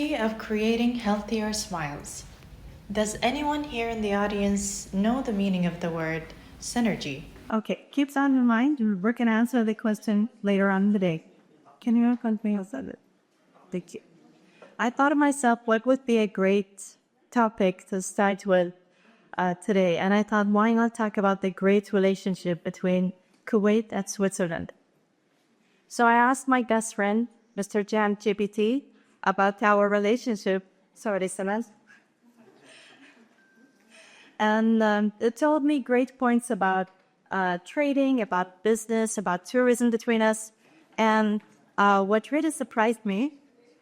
Synergy of creating healthier smiles. Does anyone here in the audience know the meaning of the word synergy? Okay, keep that in mind. We're going to answer the question later on in the day. Can you continue with it? Thank you. I thought of myself, what would be a great topic to start with today? And I thought, why not talk about the great relationship between Kuwait and Switzerland? So I asked my best friend, Mr. Jan GPT, about our relationship. Sorry, Saman. And it told me great points about trading, about business, about tourism between us. And what really surprised me,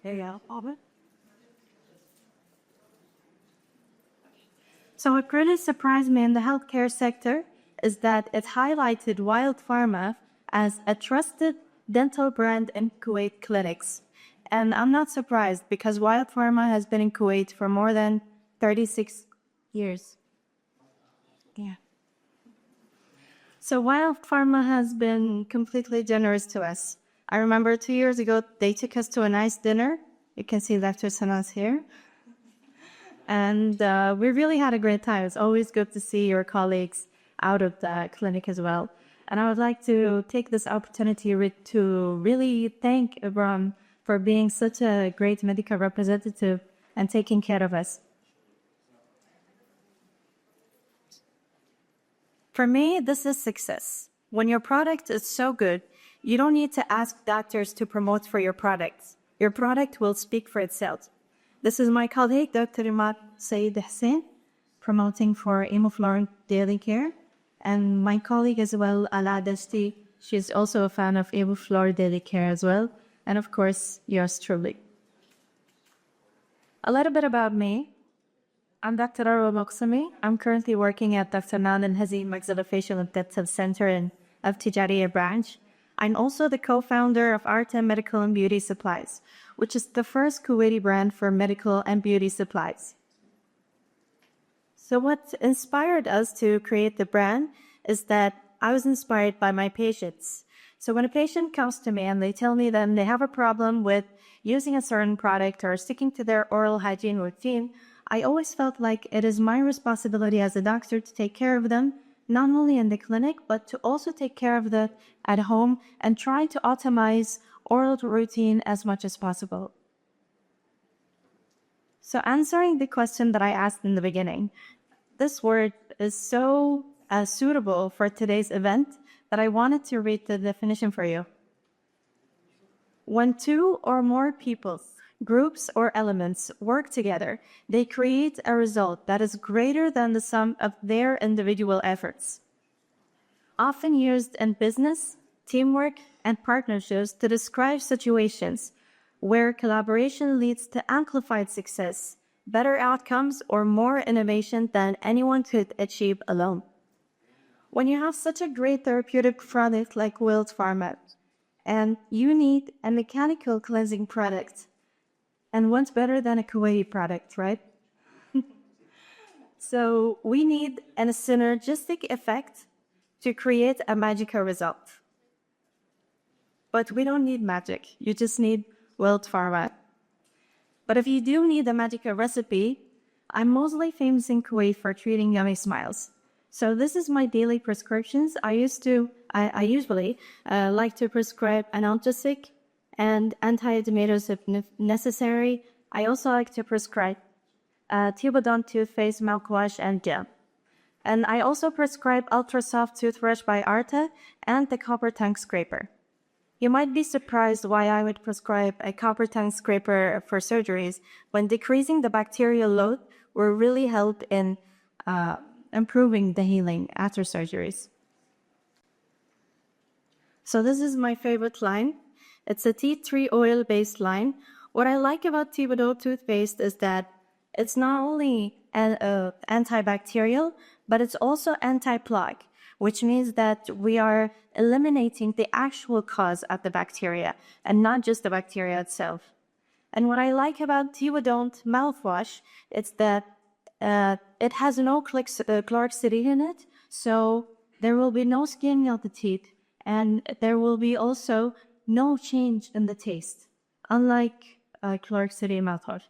here you go, Albert. So what really surprised me in the healthcare sector is that it highlighted Wild Pharma as a trusted dental brand in Kuwait clinics. And I'm not surprised because Wild Pharma has been in Kuwait for more than 36 years. Yeah. So Wild Pharma has been completely generous to us. I remember 2 years ago, they took us to a nice dinner. You can see Dr. Sanas here. And we really had a great time. It's always good to see your colleagues out of the clinic as well. And I would like to take this opportunity to really thank Ibrahim for being such a great medical representative and taking care of us. For me, this is success. When your product is so good, you don't need to ask doctors to promote for your products. Your product will speak for itself. This is my colleague, Dr. Imad Saeed Hussein, promoting for Hemoflorent Daily Care. And my colleague as well, Ala Dasti, she's also a fan of Hemoflorent Daily Care as well. And of course, yours truly. A little bit about me. I'm Dr. Arowa البقصمي. I'm currently working at Dr. Nanan Hazi Maxillofacial and Dental Center in Tijariyah branch. I'm also the co-founder of Arta Medical and Beauty Supplies, which is the first Kuwaiti brand for medical and beauty supplies. So what inspired us to create the brand is that I was inspired by my patients. So when a patient comes to me and they tell me that they have a problem with using a certain product or sticking to their oral hygiene routine, I always felt like it is my responsibility as a doctor to take care of them, not only in the clinic, but to also take care of them at home and try to optimize oral routine as much as possible. So answering the question that I asked in the beginning, this word is so suitable for today's event that I wanted to read the definition for you. When two or more people, groups or elements work together, they create a result that is greater than the sum of their individual efforts. Often used in business, teamwork, and partnerships to describe situations where collaboration leads to amplified success, better outcomes, or more innovation than anyone could achieve alone. When you have such a great therapeutic product like Wild Pharma, and you need a mechanical cleansing product, and what's better than a Kuwaiti product, right? So we need a synergistic effect to create a magical result. But we don't need magic. You just need Wild Pharma. But if you do need a magical recipe, I'm mostly famous in Kuwait for treating yummy smiles. So this is my daily prescriptions. I usually like to prescribe analgesic and anti-edematous if necessary. I also like to prescribe Tibodont toothpaste, mouthwash, and gel. And I also prescribe Ultra Soft Toothbrush by Arta and the Copper Tongue Scraper. You might be surprised why I would prescribe a copper tongue scraper for surgeries when decreasing the bacterial load will really help in improving the healing after surgeries. So this is my favorite line. It's a tea tree oil-based line. What I like about Tibodont toothpaste is that it's not only antibacterial, but it's also anti-plaque, which means that we are eliminating the actual cause of the bacteria and not just the bacteria itself. And what I like about Tibodont mouthwash is that it has no chlorhexidine in it, so there will be no skinning of the teeth, and there will be also no change in the taste, unlike chlorhexidine mouthwash.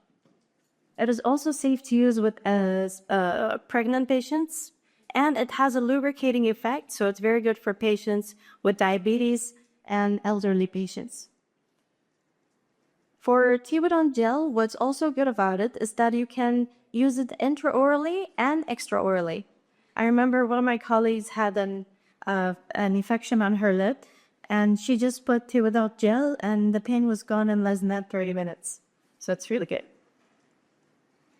It is also safe to use with pregnant patients, and it has a lubricating effect, so it's very good for patients with diabetes and elderly patients. For Tibidone gel, what's also good about it is that you can use it intraorally and extraorally. I remember one of my colleagues had an infection on her lip, and she just put Tibidone gel, and the pain was gone in less than 30 minutes. So it's really good.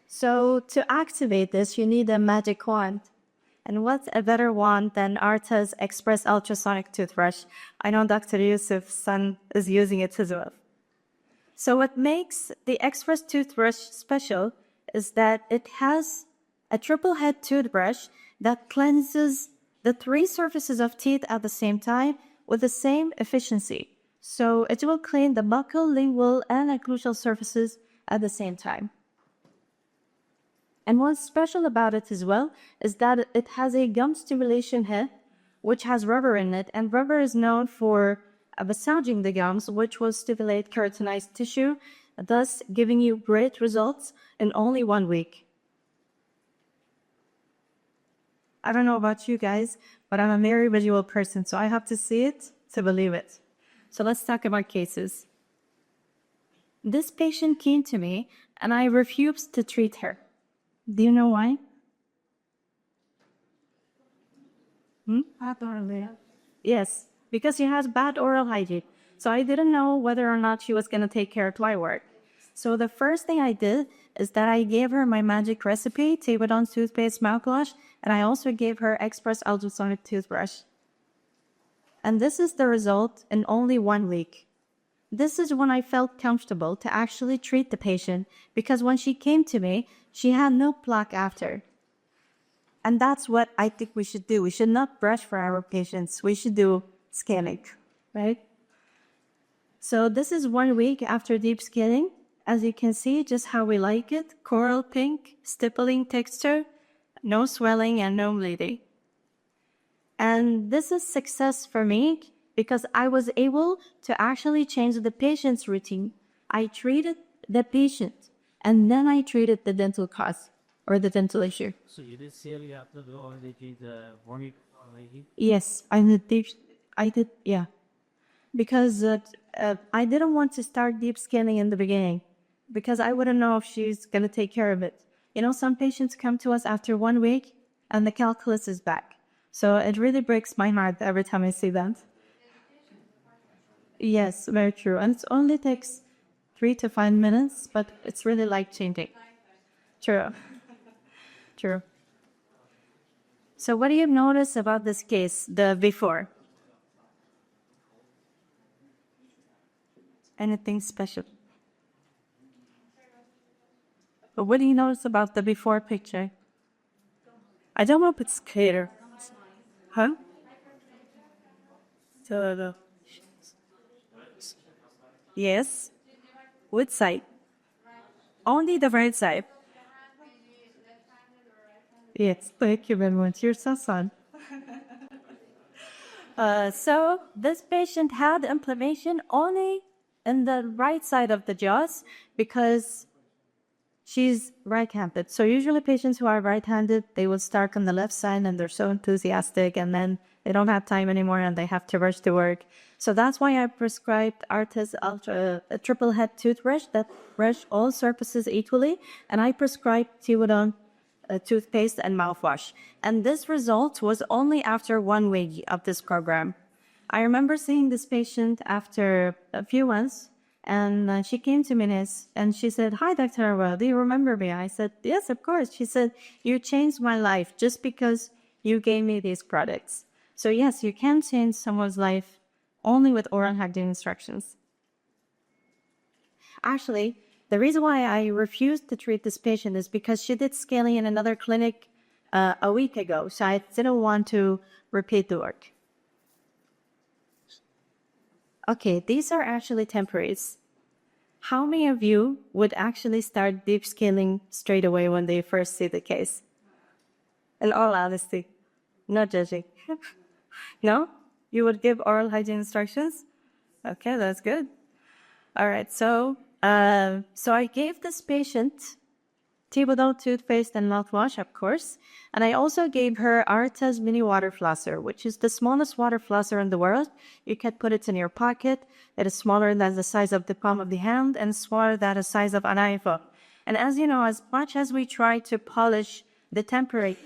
So to activate this, you need a magic wand. And what's a better wand than Arta's Express Ultrasonic Toothbrush? I know Dr. Yusuf's son is using it as well. So what makes the Express toothbrush special is that it has a triple head toothbrush that cleanses the 3 surfaces of teeth at the same time with the same efficiency. So it will clean the buccal, lingual, and occlusal surfaces at the same time. And what's special about it as well is that it has a gum stimulation head, which has rubber in it, and rubber is known for massaging the gums, which will stimulate keratinized tissue, thus giving you great results in only 1 week. I don't know about you guys, but I'm a very visual person, so I have to see it to believe it. So let's talk about cases. This patient came to me, and I refused to treat her. Do you know why? Yes, because she has bad oral hygiene. So I didn't know whether or not she was going to take care of my work. So the first thing I did is that I gave her my magic recipe, Tibidone toothpaste mouthwash, and I also gave her Express Ultrasonic Toothbrush. And this is the result in only 1 week. This is when I felt comfortable to actually treat the patient, because when she came to me, she had no plaque after. And that's what I think we should do. We should not brush for our patients. We should do scaling, right? So this is 1 week after deep scaling. As you can see, just how we like it. Coral pink, stippling texture, no swelling and no bleeding. And this is success for me because I was able to actually change the patient's routine. I treated the patient, and then I treated the dental cause or the dental issue. So you did CLE after the already the 1 week already? Yes, I did, yeah. Because I didn't want to start deep scaling in the beginning because I wouldn't know if she's going to take care of it. You know, some patients come to us after 1 week and the calculus is back. So it really breaks my heart every time I see that. Yes, very true. And it only takes 3 to 5 minutes, but it's really life-changing. True. True. So what do you notice about this case, the before? Anything special? But what do you notice about the before picture? I don't know if it's clear. Huh? Yes. Which side? Only the right side. Yes, thank you very much. You're so fun. So this patient had inflammation only in the right side of the jaws because she's right-handed. So usually patients who are right-handed, they will start on the left side and they're so enthusiastic and then they don't have time anymore and they have to rush to work. So that's why I prescribed Arta's a triple head toothbrush that brush all surfaces equally, and I prescribed Tibidone toothpaste and mouthwash. And this result was only after 1 week of this program. I remember seeing this patient after a few months, and she came to me and she said, "Hi, Dr. Arowe, do you remember me?" I said, "Yes, of course." She said, "You changed my life just because you gave me these products." So yes, you can change someone's life only with oral hygiene instructions. Actually, the reason why I refused to treat this patient is because she did scaling in another clinic a week ago, so I didn't want to repeat the work. Okay, these are actually temporaries. How many of you would actually start deep scaling straight away when they first see the case? In all honesty, not judging. No? You would give oral hygiene instructions? Okay, that's good. All right, so I gave this patient Thibodeau toothpaste and mouthwash, of course. And I also gave her Arta's mini water flosser, which is the smallest water flosser in the world. You can put it in your pocket. It is smaller than the size of the palm of the hand and smaller than the size of an iPhone. And as you know, as much as we try to polish the temporary,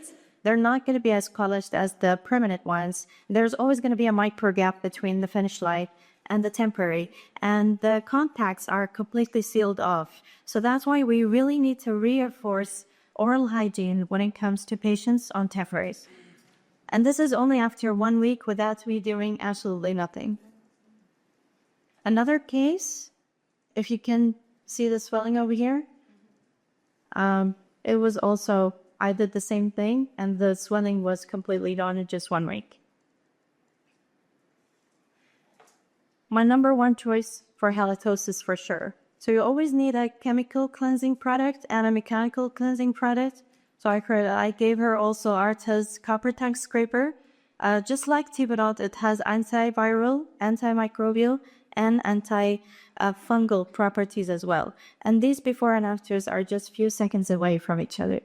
they're not going to be as polished as the permanent ones. There's always going to be a micro gap between the finish line and the temporary, and the contacts are completely sealed off. So that's why we really need to reinforce oral hygiene when it comes to patients on temporaries. And this is only after 1 week without me doing absolutely nothing. Another case, if you can see the swelling over here, it was also, I did the same thing, and the swelling was completely gone in just 1 week. My number one choice for halitosis for sure. So you always need a chemical cleansing product and a mechanical cleansing product. So I gave her also Arta's copper tank scraper. Just like Thibodeau, it has antiviral, antimicrobial, and anti-fungal properties as well. And these before and afters are just few seconds away from each other.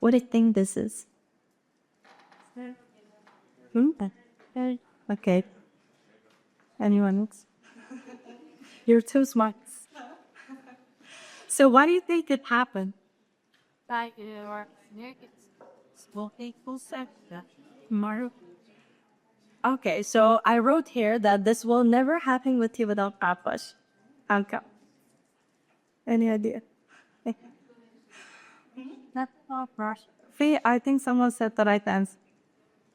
What do you think this is? Okay. Anyone else? You're too smart. So why do you think it happened? Okay, so I wrote here that this will never happen with Thibodeau mouthwash. Okay. Any idea? See, I think someone said the right answer.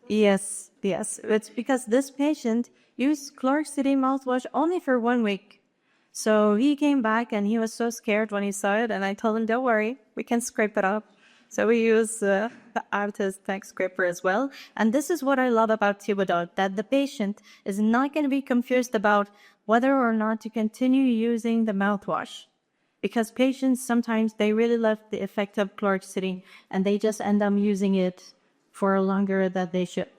Yes. It's because this patient used chlorhexidine mouthwash only for 1 week. So he came back and he was so scared when he saw it, and I told him, don't worry, we can scrape it up. So we use the Arta's tank scraper as well. And this is what I love about Thibodeau, that the patient is not going to be confused about whether or not to continue using the mouthwash. Because patients, sometimes they really love the effect of chlorhexidine and they just end up using it for longer than they should.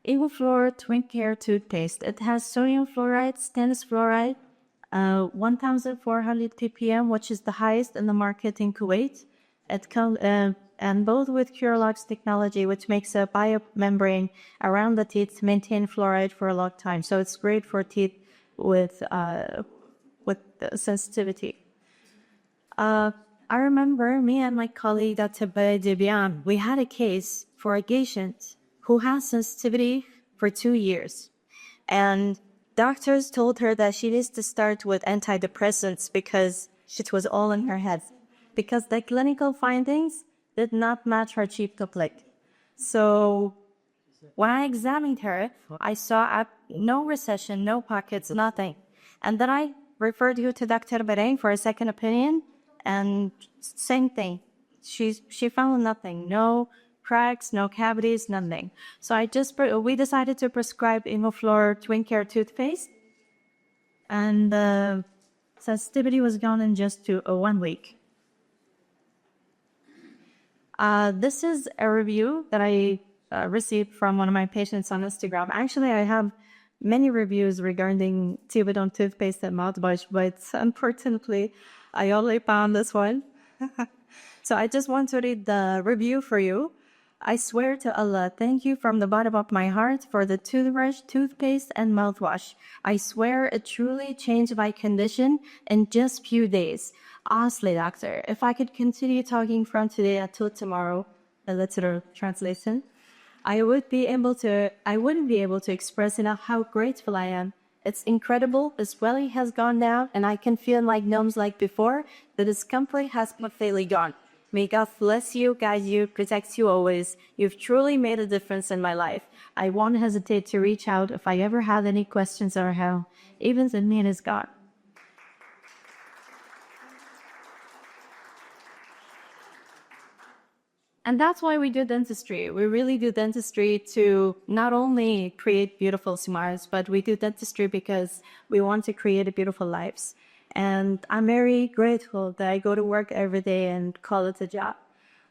Evoflor Twin Care toothpaste. It has sodium fluoride, stannous fluoride, 1,400 ppm, which is the highest in the market in Kuwait. It comes and both with Curolox technology, which makes a biomembrane around the teeth to maintain fluoride for a long time. So it's great for teeth with sensitivity. I remember me and my colleague, Dr. Debian, we had a case for a patient who has sensitivity for 2 years. And doctors told her that she needs to start with antidepressants because it was all in her head. Because the clinical findings did not match her chief complaint. So when I examined her, I saw no recession, no pockets, nothing. And then I referred you to Dr. Bereng for a second opinion, and same thing. She found nothing, no cracks, no cavities, nothing. So we decided to prescribe Evoflor Twin Care toothpaste, and sensitivity was gone in just 1 week. This is a review that I received from one of my patients on Instagram. Actually, I have many reviews regarding Thibodeau toothpaste and mouthwash, but unfortunately, I only found this one. So I just want to read the review for you. I swear to Allah, thank you from the bottom of my heart for the toothbrush, toothpaste, and mouthwash. I swear it truly changed my condition in just few days. Honestly, doctor, if I could continue talking from today until tomorrow, the literal translation, I wouldn't be able to express enough how grateful I am. It's incredible. The swelling has gone down, and I can feel my gums like before. The discomfort has completely gone. May God bless you, guide you, protect you always. You've truly made a difference in my life. I won't hesitate to reach out if I ever have any questions or help. Even in me is God. And that's why we do dentistry. We really do dentistry to not only create beautiful smiles, but we do dentistry because we want to create beautiful lives. And I'm very grateful that I go to work every day and call it a job.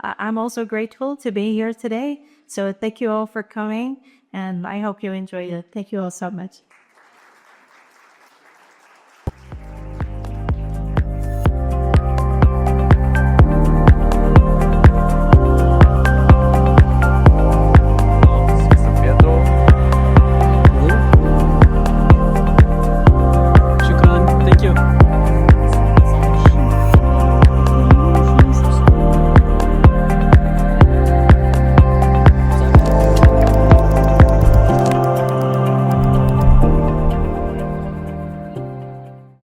I'm also grateful to be here today. So thank you all for coming, and I hope you enjoyed it. Thank you all so much.